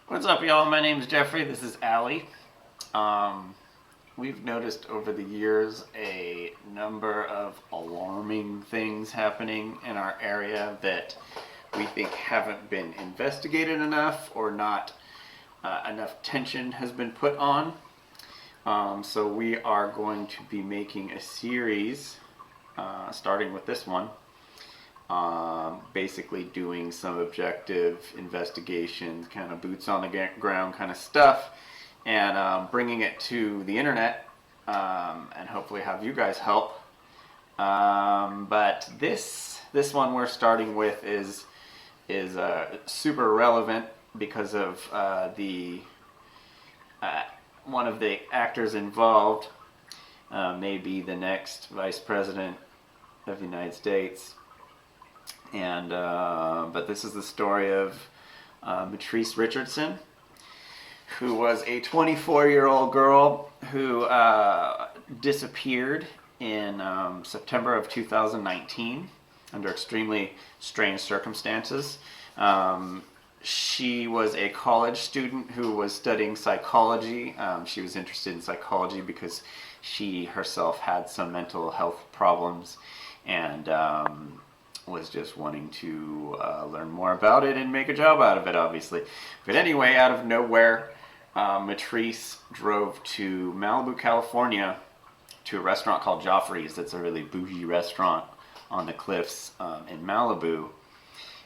What's up, y'all? My name's Jeffrey. This is Allie. Um, we've noticed over the years a number of alarming things happening in our area that we think haven't been investigated enough or not enough tension has been put on. So we are going to be making a series, starting with this one, basically doing some objective investigations, kind of boots on the ground kind of stuff, and bringing it to the internet, and hopefully have you guys help. But this one we're starting with is super relevant because of the one of the actors involved may be the next vice president of the United States. And but this is the story of Matrice Richardson, who was a 24-year-old girl who disappeared in September of 2019 under extremely strange circumstances. She was a college student who was studying psychology. She was interested in psychology because she herself had some mental health problems, and was just wanting to learn more about it and make a job out of it, obviously. But anyway, out of nowhere, Matrice drove to Malibu, California, to a restaurant called Joffrey's. That's a really bougie restaurant on the cliffs in Malibu,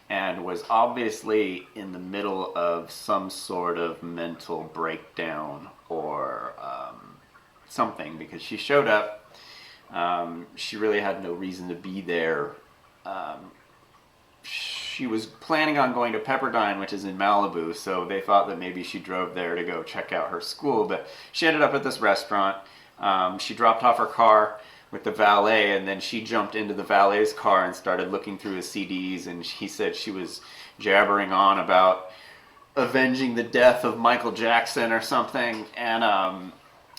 and was obviously in the middle of some sort of mental breakdown or something, because she showed up. She really had no reason to be there. She was planning on going to Pepperdine, which is in Malibu, so they thought that maybe she drove there to go check out her school, but she ended up at this restaurant. She dropped off her car with the valet, and then she jumped into the valet's car and started looking through his CDs, and he said she was jabbering on about avenging the death of Michael Jackson or something,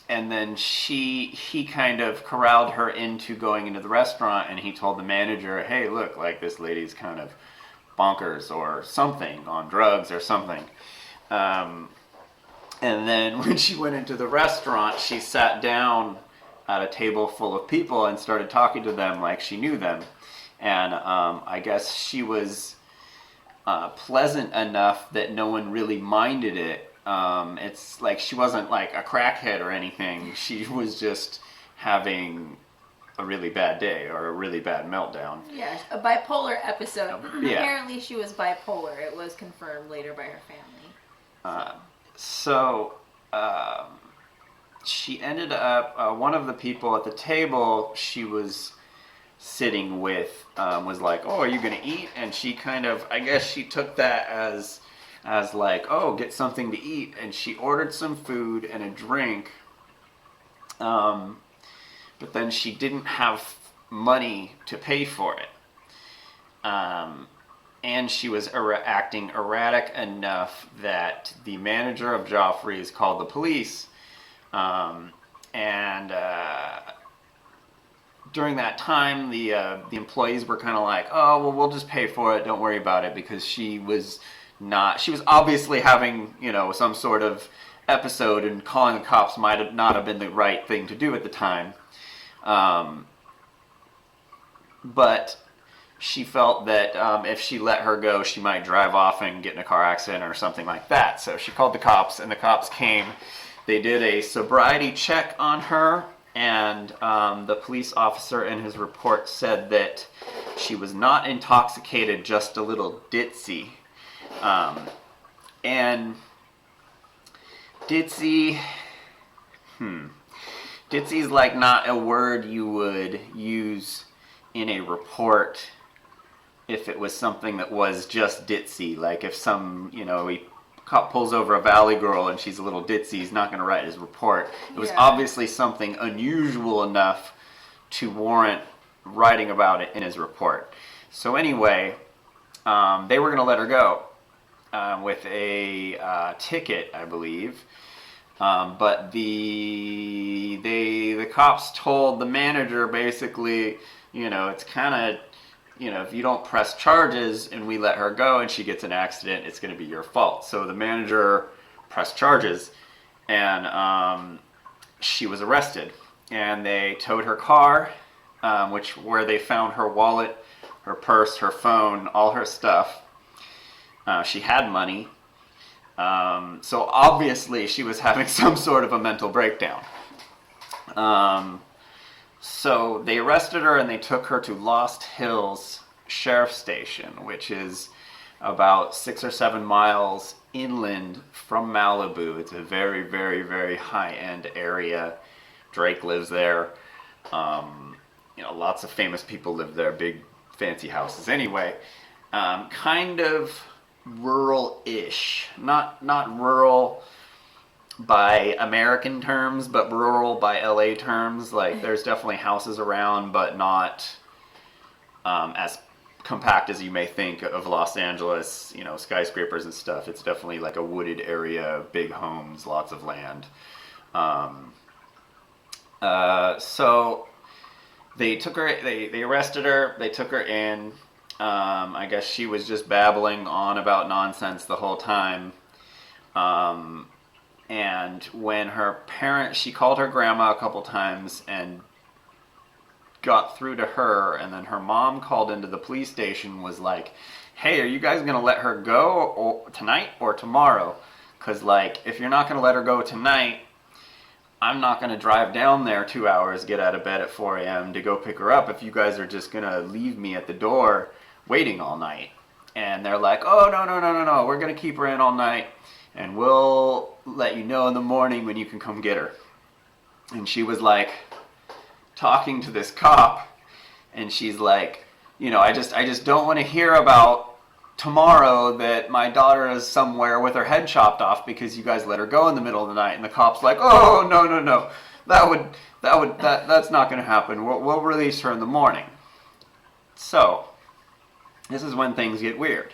and then he kind of corralled her into going into the restaurant, and he told the manager, hey, look, like, this lady's kind of bonkers or something, on drugs or something. And then when she went into the restaurant, she sat down at a table full of people and started talking to them like she knew them. And I guess she was pleasant enough that no one really minded it. It's like she wasn't like a crackhead or anything. She was just having a really bad day or a really bad meltdown. Yeah, a bipolar episode. Yeah. Apparently she was bipolar. It was confirmed later by her family. So she ended up, one of the people at the table she was sitting with was like, oh, are you going to eat? And she kind of, I guess she took that as like, oh, get something to eat. And she ordered some food and a drink. But then she didn't have money to pay for it. And she was acting erratic enough that the manager of Joffrey's called the police. During that time, the employees were kind of like, oh, well, we'll just pay for it. Don't worry about it, because she was obviously having, some sort of episode, and calling the cops might not have been the right thing to do at the time. But she felt that if she let her go, she might drive off and get in a car accident or something like that. So she called the cops, and the cops came. They did a sobriety check on her, and the police officer in his report said that she was not intoxicated, just a little ditzy. And ditzy, ditzy's like not a word you would use in a report if it was something that was just ditzy. Like if a cop pulls over a valley girl and she's a little ditzy, he's not going to write his report. It was obviously something unusual enough to warrant writing about it in his report. So anyway, they were going to let her go with a ticket, I believe. But the cops told the manager, basically, it's kind of, if you don't press charges and we let her go and she gets an accident, it's going to be your fault. So the manager pressed charges, and she was arrested. And they towed her car, where they found her wallet, her purse, her phone, all her stuff. She had money. So obviously she was having some sort of a mental breakdown. So they arrested her and they took her to Lost Hills Sheriff Station, which is about 6 or 7 miles inland from Malibu. It's a very, very, very high-end area. Drake lives there. Lots of famous people live there, big fancy houses. Anyway, kind of rural-ish. Not rural by American terms, but rural by LA terms. Like, there's definitely houses around, but not as compact as you may think of Los Angeles, skyscrapers and stuff. It's definitely like a wooded area, big homes, lots of land. So they took her, they arrested her, they took her in. I guess she was just babbling on about nonsense the whole time. And when she called her grandma a couple times and got through to her, and then her mom called into the police station, was like, hey, are you guys going to let her go tonight or tomorrow? Because, if you're not going to let her go tonight, I'm not going to drive down there 2 hours, get out of bed at 4 a.m. to go pick her up if you guys are just going to leave me at the door waiting all night. And they're like, oh, no, we're going to keep her in all night, and we'll let you know in the morning when you can come get her. And she was talking to this cop, and she's like, I just don't want to hear about tomorrow that my daughter is somewhere with her head chopped off because you guys let her go in the middle of the night. And the cop's like, oh, no, that's not going to happen. We'll release her in the morning. So this is when things get weird.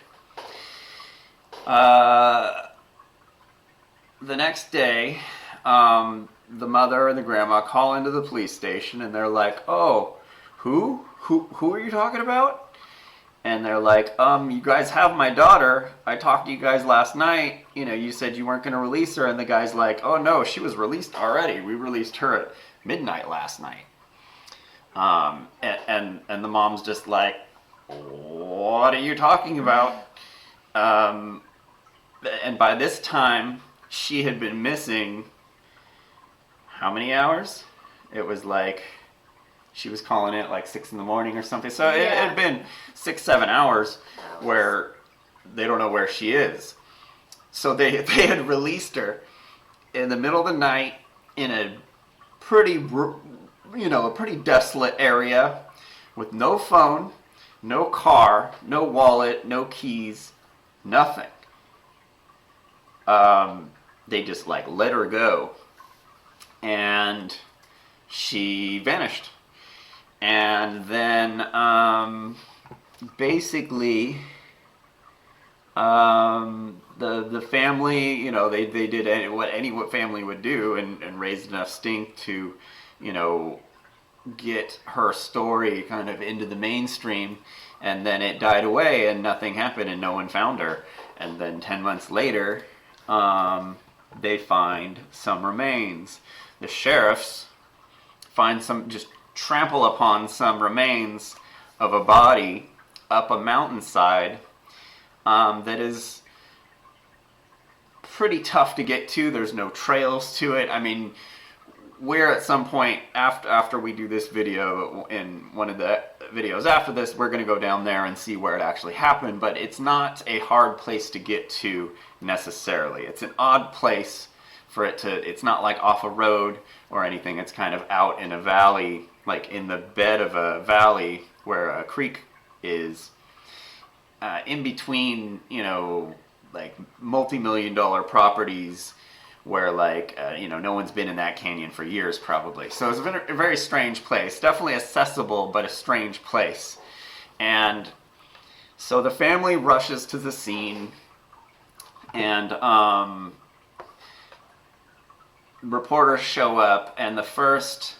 The next day, the mother and the grandma call into the police station, and they're like, oh, who are you talking about? And they're like, you guys have my daughter. I talked to you guys last night. You said you weren't going to release her. And the guy's like, oh no, she was released already. We released her at midnight last night. And the mom's just like, what are you talking about? And by this time, she had been missing how many hours? It was she was calling it 6 a.m. or something. So it had been 6-7 hours where they don't know where she is. So they had released her in the middle of the night in a pretty desolate area with no phone, no car, no wallet, no keys, nothing. They just let her go, and she vanished. And then basically the family, they did what any family would do, and raised enough stink to get her story kind of into the mainstream. And then it died away and nothing happened and no one found her. And then 10 months later, they find some remains. The sheriffs just trample upon some remains of a body up a mountainside that is pretty tough to get to. There's no trails to it. I mean, we're at some point after we do this video, in one of the videos after this, we're going to go down there and see where it actually happened, but it's not a hard place to get to necessarily. It's an odd place for it to, it's not off a road or anything. It's kind of out in a valley, in the bed of a valley where a creek is, in between, multi-million-dollar properties where no one's been in that canyon for years probably. So it's a very strange place, definitely accessible, but a strange place. And so the family rushes to the scene, and reporters show up, and the first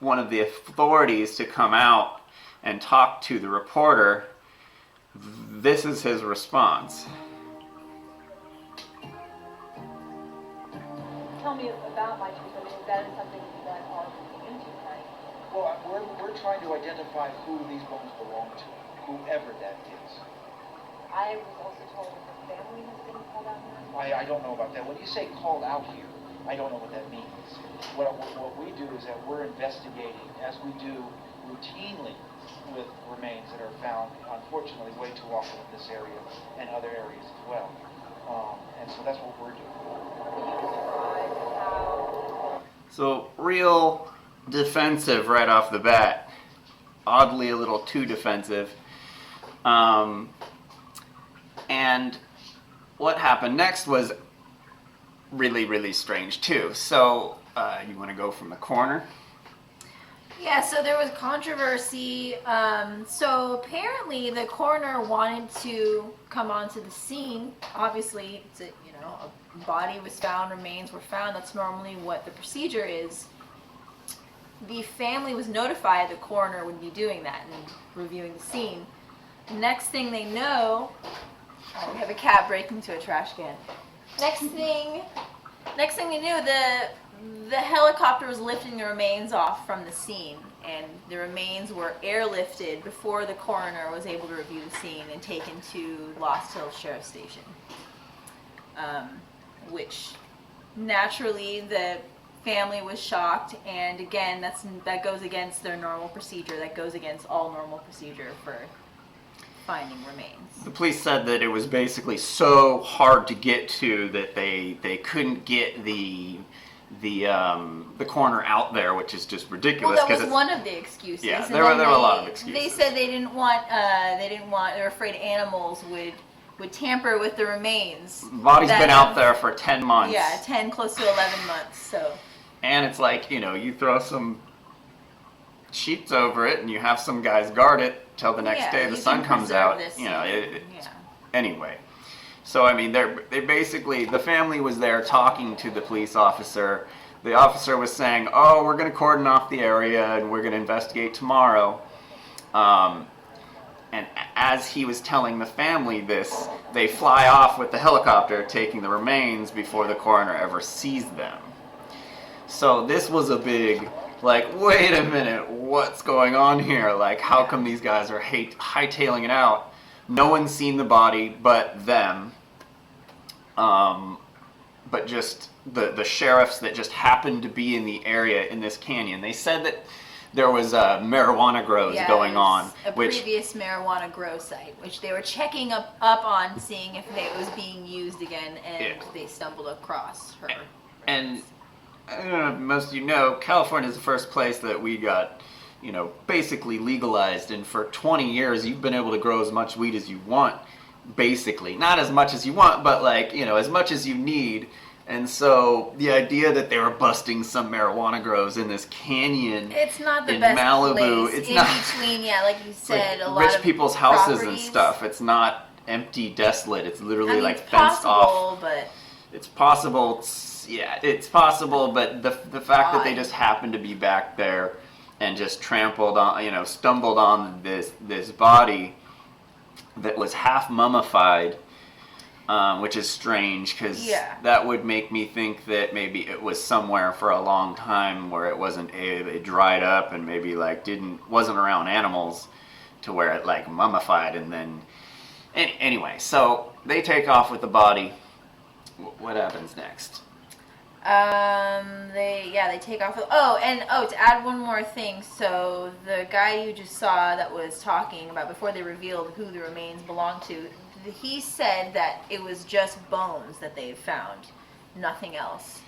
one of the authorities to come out and talked to the reporter, this is his response. Tell me about my truth. I mean, that is something you guys are looking into, right? Well, we're trying to identify who these bones belong to, whoever that is. I was also told that the family has been called out here. I don't know about that. When you say called out here, I don't know what that means. What we do is that we're investigating, as we do routinely with remains that are found, unfortunately, way too often in this area and other areas as well. And so that's what we're doing. Can you describe how... So real defensive right off the bat. Oddly a little too defensive. And what happened next was really, really strange too. So you want to go from the coroner? Yeah, so there was controversy. So apparently the coroner wanted to come onto the scene. Obviously, it's a body was found, remains were found. That's normally what the procedure is. The family was notified the coroner would be doing that and reviewing the scene. Next thing they know, we have a cat breaking into a trash can. Next thing they knew, the helicopter was lifting the remains off from the scene, and the remains were airlifted before the coroner was able to review the scene and taken to Lost Hills Sheriff's Station. Which naturally the family was shocked, and again that goes against their normal procedure. That goes against all normal procedure for finding remains. The police said that it was basically so hard to get to that they couldn't get the coroner out there, which is just ridiculous. Well, that was one of the excuses. Yeah, And there were then a lot of excuses. They said they were afraid animals would tamper with the remains. The body's been out there for 10 months. Yeah, 10, close to 11 months. So. And it's like, you throw some sheets over it and you have some guys guard it till the next day the sun comes out. Anyway. So, I mean, they basically, the family was there talking to the police officer. The officer was saying, oh, we're going to cordon off the area and we're going to investigate tomorrow. And as he was telling the family this, they fly off with the helicopter taking the remains before the coroner ever sees them. So this was a big, wait a minute, what's going on here? How come these guys are hightailing it out? No one's seen the body but them. But just the sheriffs that just happened to be in the area in this canyon. They said that there was marijuana grows going on. A previous marijuana grow site, which they were checking up on, seeing if it was being used again, and they stumbled across her. And I don't know if most of you know, California is the first place that we got, basically legalized. And for 20 years, you've been able to grow as much weed as you want, basically. Not as much as you want, but as much as you need. And so the idea that they were busting some marijuana grows in this canyon, it's not the in best Malibu. place. It's in not between, like you said, a lot rich of people's houses properties. and stuff. It's not empty, desolate. It's literally it's fenced possible, off. But it's possible. It's possible. But the fact that they just happened to be back there and just trampled on, stumbled on this body that was half mummified. Which is strange because that would make me think that maybe it was somewhere for a long time where it wasn't it dried up and maybe wasn't around animals to where it mummified and then anyway. So they take off with the body. What happens next? They take off. To add one more thing. So the guy you just saw that was talking about before they revealed who the remains belonged to. He said that it was just bones that they found, nothing else.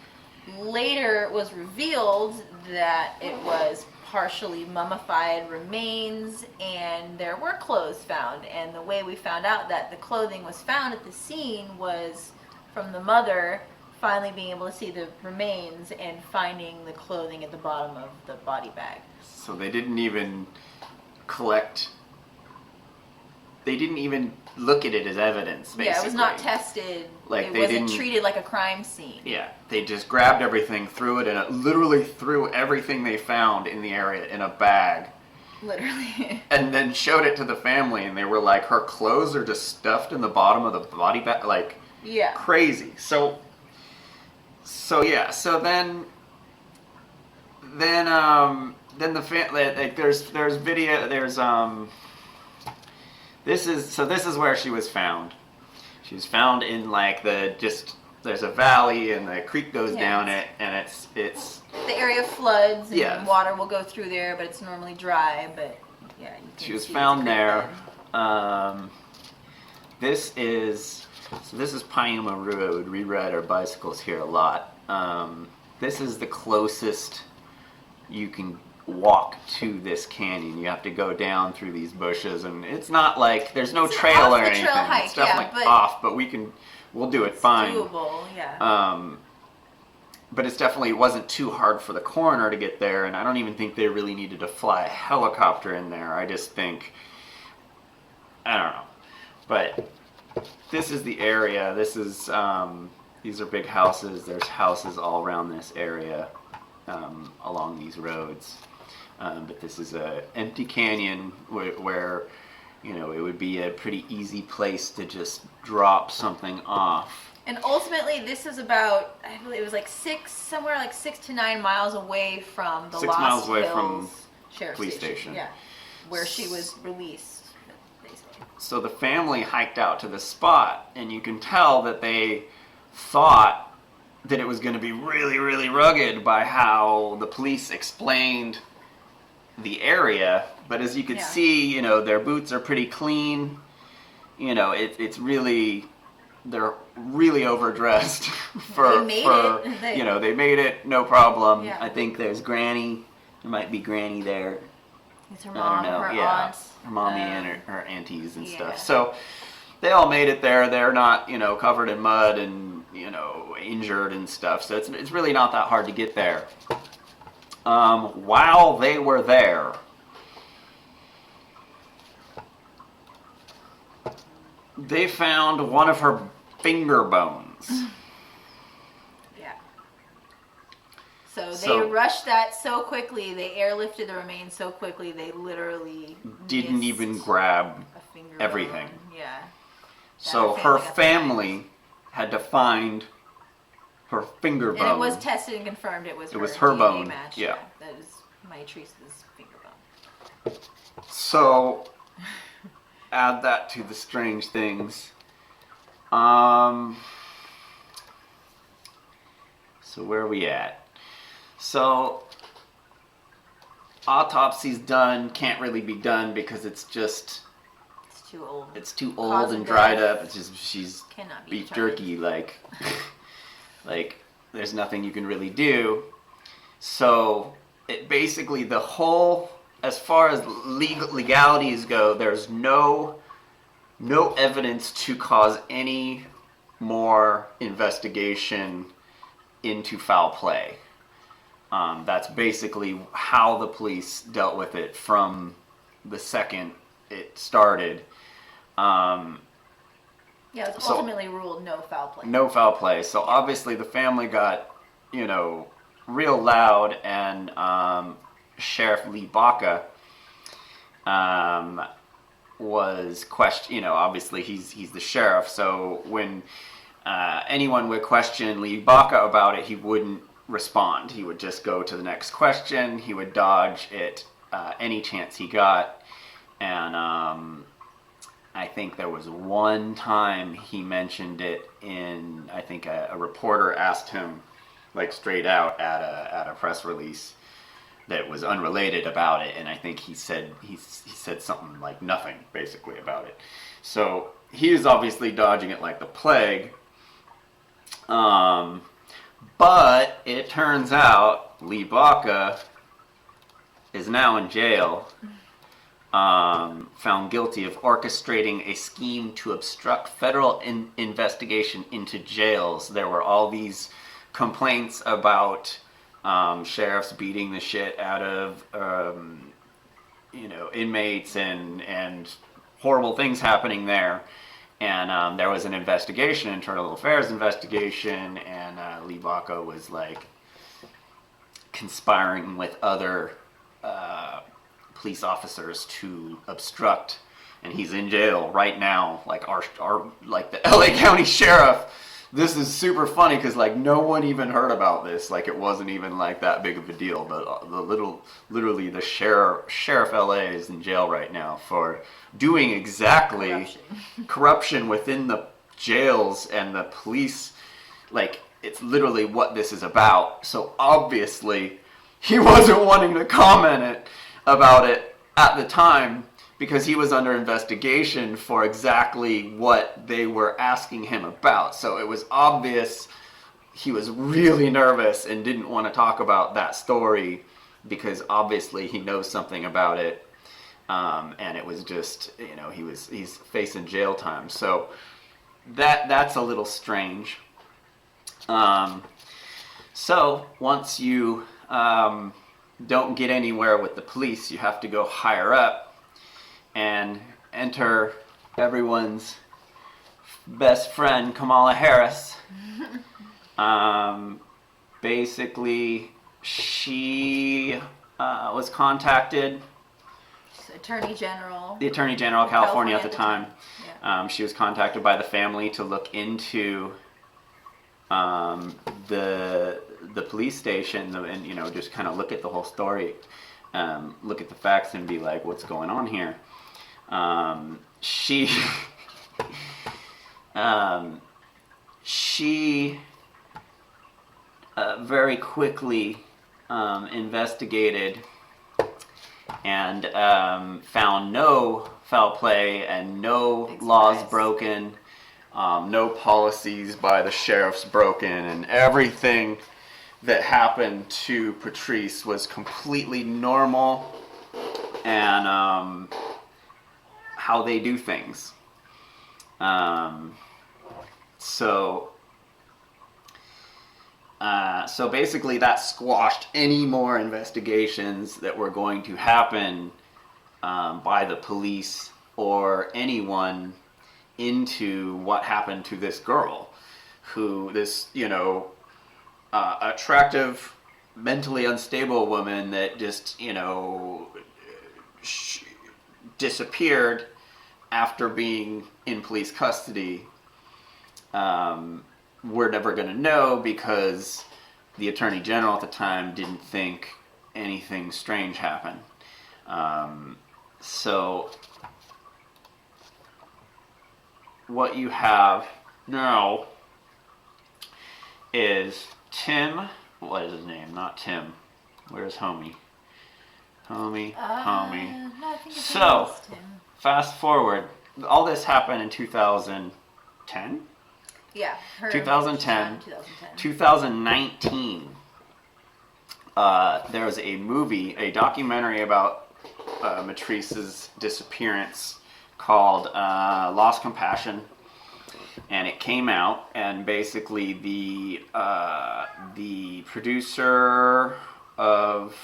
Later it was revealed that it was partially mummified remains and there were clothes found. And the way we found out that the clothing was found at the scene was from the mother finally being able to see the remains and finding the clothing at the bottom of the body bag. So they didn't even collect... They didn't even look at it as evidence, basically. Yeah, it was not tested. It wasn't treated like a crime scene. Yeah, they just grabbed everything, threw it in literally threw everything they found in the area in a bag. Literally. and then showed it to the family, and they were like, her clothes are just stuffed in the bottom of the body bag, like Yeah. crazy. So yeah. So then like there's video. This is where she was found. She was found in like there's a valley and the creek goes down it, and it's The area floods and Yeah. water will go through there, but it's normally dry. But yeah, you can she was see found it's a creek there. bed. This is Piuma Road. We ride our bicycles here a lot. This is the closest you can walk to this canyon. You have to go down through these bushes, and it's not like there's no It's an trail or off the anything. trail hike, It's definitely yeah, but off, but we'll do it fine. Doable, yeah. But it's definitely, it wasn't too hard for the coroner to get there, and I don't even think they really needed to fly a helicopter in there. I just think, I don't know. But this is the area. This is, these are big houses. There's houses all around this area, along these roads. But this is a empty canyon where, you know, it would be a pretty easy place to just drop something off. And ultimately, this is about, I believe it was like 6 to 9 miles away from the 6 Lost miles away Hills from Sheriff's police station. Yeah, where she was released, basically. So the family hiked out to the spot, and you can tell that they thought that it was going to be really, really rugged by how the police explained the area. But as you could see, you know, their boots are pretty clean. You know, it's really, they're really overdressed for, They made it. you know, they made it, no problem. Yeah. I think there's Granny. There might be Granny there. It's her I mom, don't know. her Yeah, aunt. her mommy and her aunties and yeah. stuff. So they all made it there. They're not, you know, covered in mud and, you know, injured and stuff. So it's really not that hard to get there. While they were there, they found one of her finger bones. Yeah. So they So- rushed that so quickly. They airlifted the remains so quickly. They literally Didn't missed even grab a finger everything. bone. Yeah. So her her family got the family had to find her finger bone. And it was tested and confirmed it was her. was her DNA bone, match. yeah. That is Maitrese's finger bone. So add that to the strange things. So where are we at? So autopsy's done, can't really be done because it's just, It's too old. it's too Cause old of and dried death up. It's just, she's Cannot be beef determined. jerky, like there's nothing you can really do. So it basically, the whole, as far as legalities go, there's no evidence to cause any more investigation into foul play. That's basically how the police dealt with it from the second it started. Yeah, it was So- ultimately ruled no foul play. No foul play. So obviously the family got, you know, real loud, and Sheriff Lee Baca was questioned. You know, obviously he's the sheriff, so when anyone would question Lee Baca about it, he wouldn't respond. He would just go to the next question. He would dodge it any chance he got, and I think there was one time he mentioned it in, I think a reporter asked him, like straight out at a press release that was unrelated about it, and I think he said something like nothing basically about it. So he was obviously dodging it like the plague. But it turns out Lee Baca is now in jail. Found guilty of orchestrating a scheme to obstruct federal investigation into jails. There were all these complaints about sheriffs beating the shit out of you know, inmates and horrible things happening there. And there was an investigation, internal affairs investigation, and Lee Baca was like conspiring with other police officers to obstruct, and he's in jail right now. Like our like the LA County Sheriff. This is super funny because like no one even heard about this. Like it wasn't even like that big of a deal. But literally the sheriff LA is in jail right now for doing exactly corruption within the jails and the police. Like it's literally what this is about. So obviously he wasn't wanting to comment about it at the time, because he was under investigation for exactly what they were asking him about. So it was obvious he was really nervous and didn't want to talk about that story because obviously he knows something about it. And it was just, he's facing jail time. So that's a little strange. So once you don't get anywhere with the police, you have to go higher up and enter everyone's best friend, Kamala Harris. Basically, she was contacted. Attorney General. The Attorney General of California at the time. Yeah. She was contacted by the family to look into the police station and just kind of look at the whole story, look at the facts and be like, what's going on here? She very quickly investigated and found no foul play and no laws broken, no policies by the sheriffs broken, and everything that happened to Patrice was completely normal and how they do things. So basically that squashed any more investigations that were going to happen by the police or anyone into what happened to this girl, this attractive, mentally unstable woman that just, disappeared after being in police custody. We're never going to know because the Attorney General at the time didn't think anything strange happened. So what you have now is Tim. What is his name? Not Tim. Where's Homie? Homie. No, I think it's So, Tim. fast forward. All this happened in 2010? Yeah. 2010. 2010. 2019. There was a movie, a documentary about Matrice's disappearance called Lost Compassion. And it came out, and basically the producer of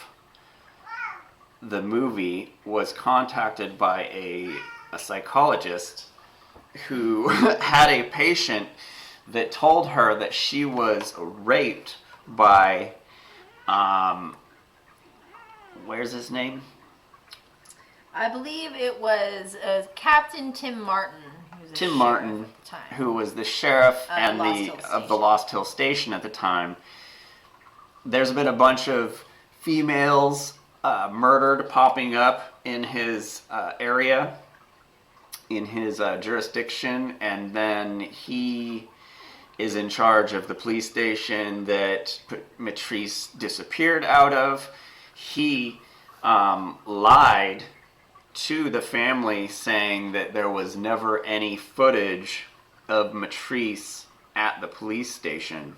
the movie was contacted by a psychologist who had a patient that told her that she was raped by, where's his name? I believe it was Captain Tim Martin. Who was the Tim sheriff Martin, at the time. who was the sheriff and Lost the Hill of the Station. Lost Hill Station at the time. There's been a bunch of females murdered popping up in his area, in his jurisdiction, and then he is in charge of the police station that Matrice disappeared out of. He lied to the family saying that there was never any footage of Matrice at the police station.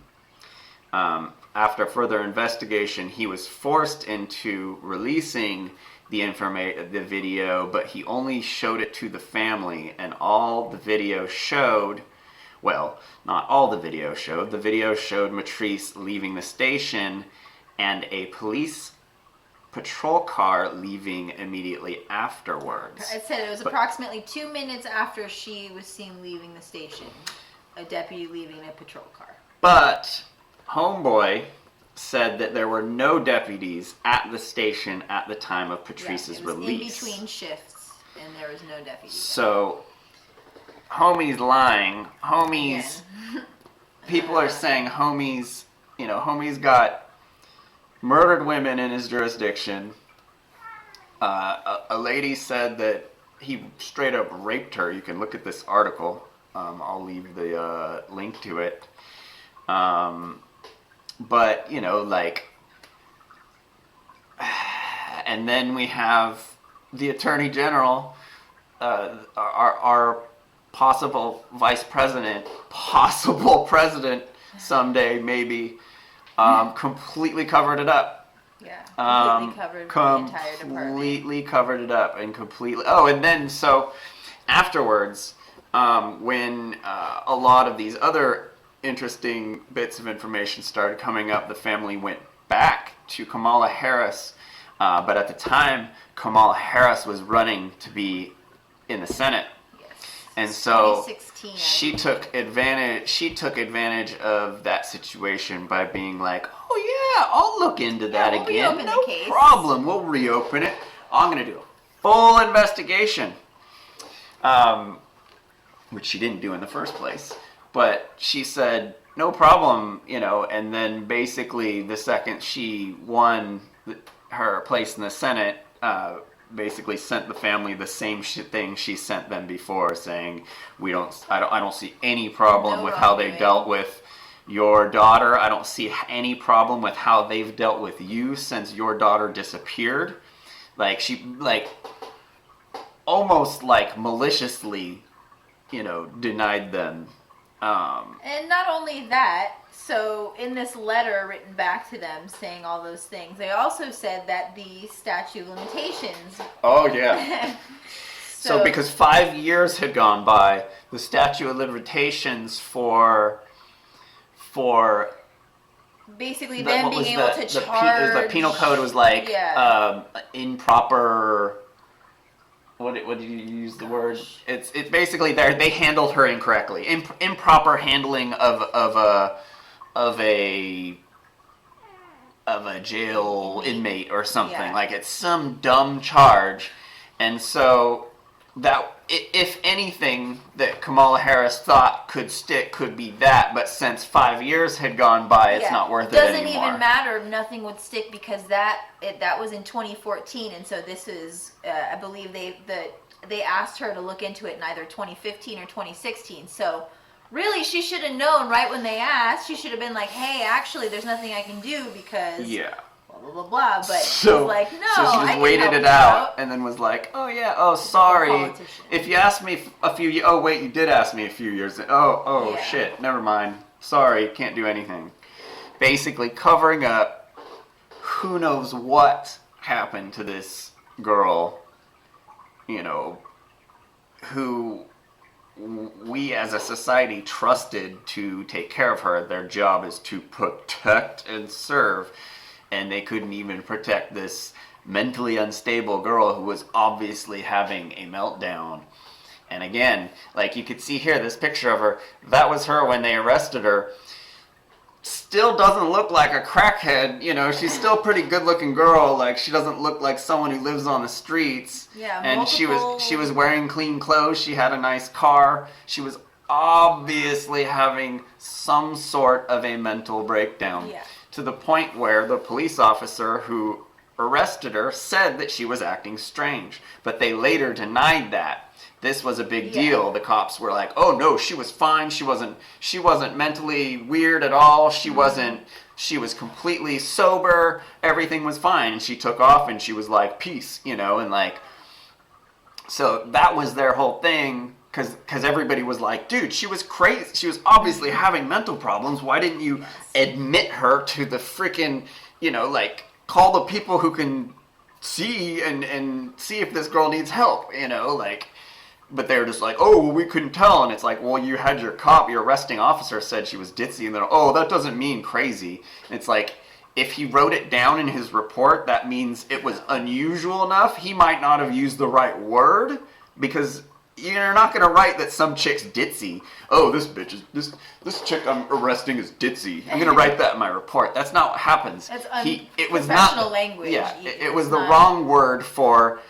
After further investigation, he was forced into releasing the video, but he only showed it to the family, and all the video showed, well, not all the video showed Matrice leaving the station and a police patrol car leaving immediately afterwards. I said it was approximately 2 minutes after she was seen leaving the station. A deputy leaving a patrol car. But homeboy said that there were no deputies at the station at the time of Patrice's it was release. in between shifts, and there was no deputy. So, homie's lying. Homie's... People are saying homie's got murdered women in his jurisdiction. A lady said that he straight up raped her. You can look at this article. I'll leave the link to it. But, and then we have the Attorney General, our possible vice president, possible president someday, maybe, completely covered it up. Yeah, completely covered the entire department. Completely covered it up and completely... Oh, and then, so, afterwards, when a lot of these other interesting bits of information started coming up, the family went back to Kamala Harris, but at the time, Kamala Harris was running to be in the Senate. And so 2016, she took advantage of that situation by being like, "Oh yeah, I'll look into that we'll again. reopen No the case. problem. We'll reopen it. I'm gonna do a full investigation," which she didn't do in the first place. But she said, "No problem," And then basically, the second she won her place in the Senate, basically sent the family the same thing she sent them before, saying, I don't see any problem with how they dealt with your daughter. I don't see any problem with how they've dealt with you since your daughter disappeared. She almost maliciously, denied them. And not only that, so in this letter written back to them saying all those things, they also said that the statute of limitations... Oh, yeah. So because 5 years had gone by, the statute of limitations for basically them being able to charge... The penal code was improper... What did you use the word? It's basically they handled her incorrectly. Improper handling of a jail inmate or something. Yeah. It's some dumb charge. And so that, if anything that Kamala Harris thought could stick, could be that. But since 5 years had gone by, it's not worth it anymore. It doesn't even matter. Nothing would stick because that was in 2014, and so this is I believe they asked her to look into it in either 2015 or 2016. So really, she should have known right when they asked. She should have been like, "Hey, actually, there's nothing I can do because blah blah blah blah." But she's like, "No, so she I just can waited help it you out and then was like, "Oh yeah, oh sorry. Politician. If you asked me oh wait, you did ask me a few years. Oh Yeah. shit, never mind. Sorry, can't do anything." Basically covering up who knows what happened to this girl, who we as a society trusted to take care of her. Their job is to protect and serve, and they couldn't even protect this mentally unstable girl who was obviously having a meltdown. And again, you could see here, this picture of her, that was her when they arrested her. Still doesn't look like a crackhead, she's still a pretty good looking girl. She doesn't look like someone who lives on the streets. Yeah, and she was wearing clean clothes, she had a nice car. She was obviously having some sort of a mental breakdown. Yeah. To the point where the police officer who arrested her said that she was acting strange, but they later denied that. This was a big deal. The cops were like, "Oh no, she was fine. She wasn't mentally weird at all. She was completely sober. Everything was fine." And she took off and she was like, "Peace," and so that was their whole thing, because everybody was like, "Dude, she was crazy. She was obviously having mental problems. Why didn't you admit her to the freaking, call the people who can see and see if this girl needs help, But they were just like, "Oh, well, we couldn't tell." And it's like, well, you had your arresting officer said she was ditzy. And they're, "Oh, that doesn't mean crazy." And it's like, if he wrote it down in his report, that means it was unusual enough. He might not have used the right word, because you're not gonna write that some chick's ditzy. Oh, this bitch is this chick I'm arresting is ditzy. I'm gonna write that in my report. That's not what happens. It's It was professional not language. Yeah, It's it was the not- wrong word for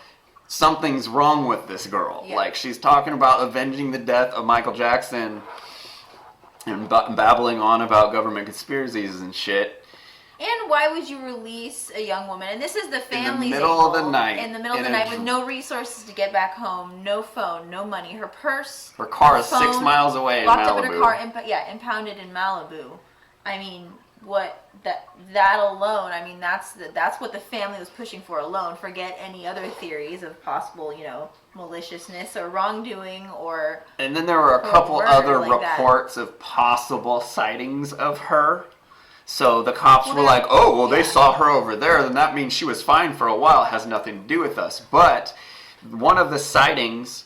something's wrong with this girl. Yeah. Like she's talking about avenging the death of Michael Jackson and babbling on about government conspiracies and shit. And why would you release a young woman? And this is the family's middle of the angle, night, in the middle of in the a night with no resources to get back home, no phone, no money. Her purse, Her car is phone, 6 miles away in locked up in Malibu. her car, impounded in Malibu. I mean, that alone? I mean, that's what the family was pushing for alone. Forget any other theories of possible, maliciousness or wrongdoing or. And then there were a couple murder other like that. reports of possible sightings of her. So the cops Well, were like, oh, well, they yeah. saw her over there, then that means she was fine for a while. It has nothing to do with us. But one of the sightings,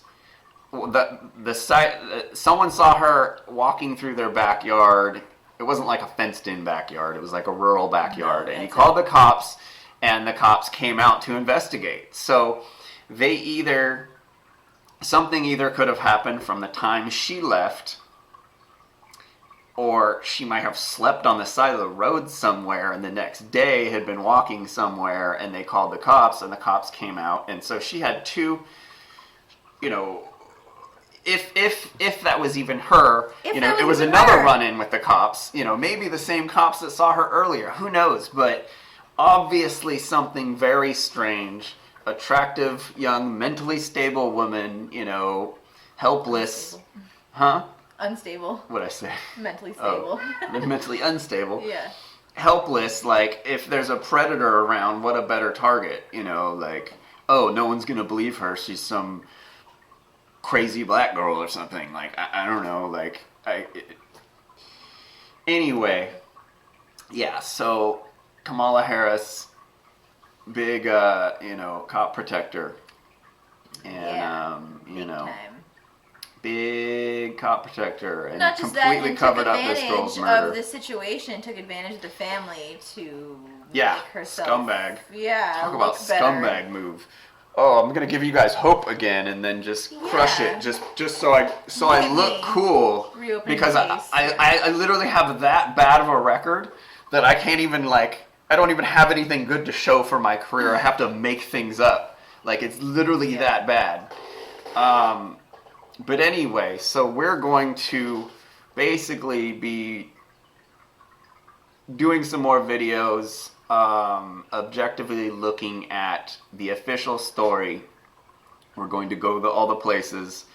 someone saw her walking through their backyard. It wasn't like a fenced-in backyard. It was like a rural backyard. And he that's called the cops, and the cops came out to investigate. So something either could have happened from the time she left, or she might have slept on the side of the road somewhere and the next day had been walking somewhere and they called the cops and the cops came out. And so she had two, if that was even her, it was another run-in with the cops, maybe the same cops that saw her earlier. Who knows? But obviously something very strange. Attractive, young, mentally stable woman, helpless. Unstable. Huh? Unstable. What'd I say? Mentally stable. Oh, mentally unstable. Yeah. Helpless, like, if there's a predator around, what a better target, like, oh, no one's gonna believe her, she's some crazy black girl or something, like, I don't know, like, anyway, yeah, so, Kamala Harris, big, cop protector, and, Yeah. you know, Time. big cop protector, and Not just that, completely and covered took up this girl's advantage murder. of the situation, took advantage of the family to Yeah, make herself scumbag. Yeah, Talk look about better. scumbag move. Oh, I'm gonna give you guys hope again, and then just crush Yeah. it, just so I Look look at me. cool. Reopening Because the case. I literally have that bad of a record that I can't even I don't even have anything good to show for my career. I have to make things up. Like it's literally that bad. But anyway, so we're going to basically be doing some more videos, objectively looking at the official story. We're going to go to all the places,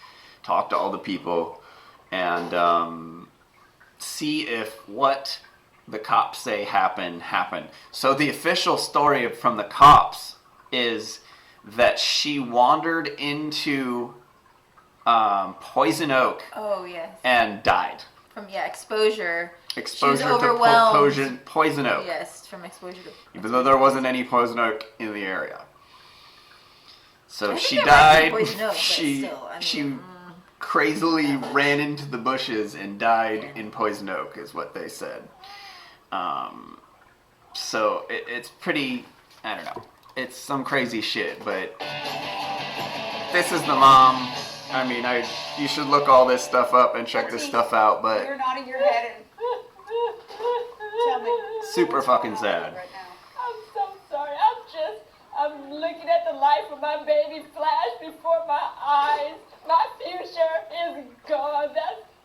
talk to all the people, and see if what the cops say happened. So the official story from the cops is that she wandered into Poison Oak Oh yes, and died. from exposure. Exposure to overwhelmed. poison oak. Yes, from exposure to. Even though there wasn't any poison oak in the area. So I think she there might be died. poison oak, but she still, I she mean, crazily ran into the bushes and died in poison oak, is what they said. So it's pretty. I don't know. It's some crazy shit, but this is the mom. I mean, you should look all this stuff up and check this stuff out, but You're nodding your head and tell me. super fucking sad. Right now. I'm so sorry. I'm looking at the life of my baby flash before my eyes. My future is gone.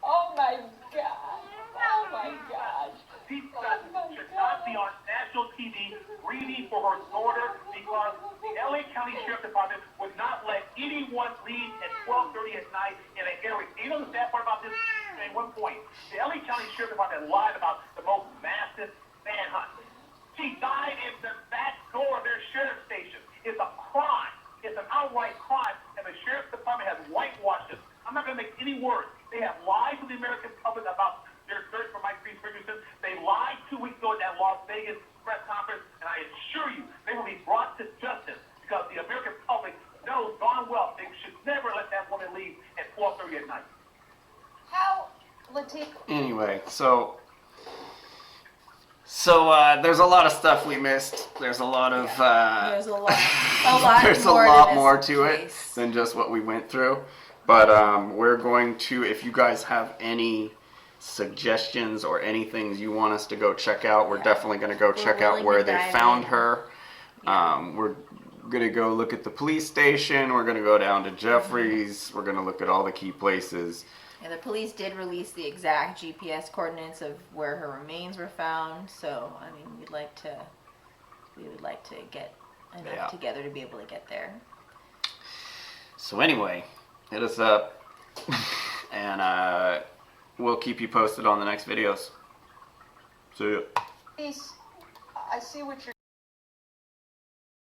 Oh my God. Oh my God. These guys should not be on national TV grieving for her daughter because the LA County Sheriff Department would not let anyone leave at 12:30 at night in an area. You know the sad part about this? At one point, the LA County Sheriff Department lied about the most massive manhunt. She died in the back door of their sheriff station. It's a crime. It's an outright crime, and the Sheriff's Department has whitewashed it. I'm not going to make any words. They have lied to the American public about their search for Mike Ferguson. They lied 2 weeks ago at that Las Vegas press conference, and I assure you they will be brought to justice because the American public knows darn well they should never let that woman leave at 12:30 at night. How, Latif, Anyway, so there's a lot of stuff we missed. There's a lot of there's a lot there's more a lot to more this to it case. than just what we went through. But we're going to, if you guys have any suggestions or anything you want us to go check out, we're Yeah. definitely going to go check out willing where to they dive found in. her. We're going to go look at the police station. We're going to go down to Jeffries. We're going to look at all the key places. Yeah, the police did release the exact GPS coordinates of where her remains were found. So, I mean, we would like to get enough Yeah. together to be able to get there. So anyway, hit us up, and we'll keep you posted on the next videos. See ya. Peace. I see what you're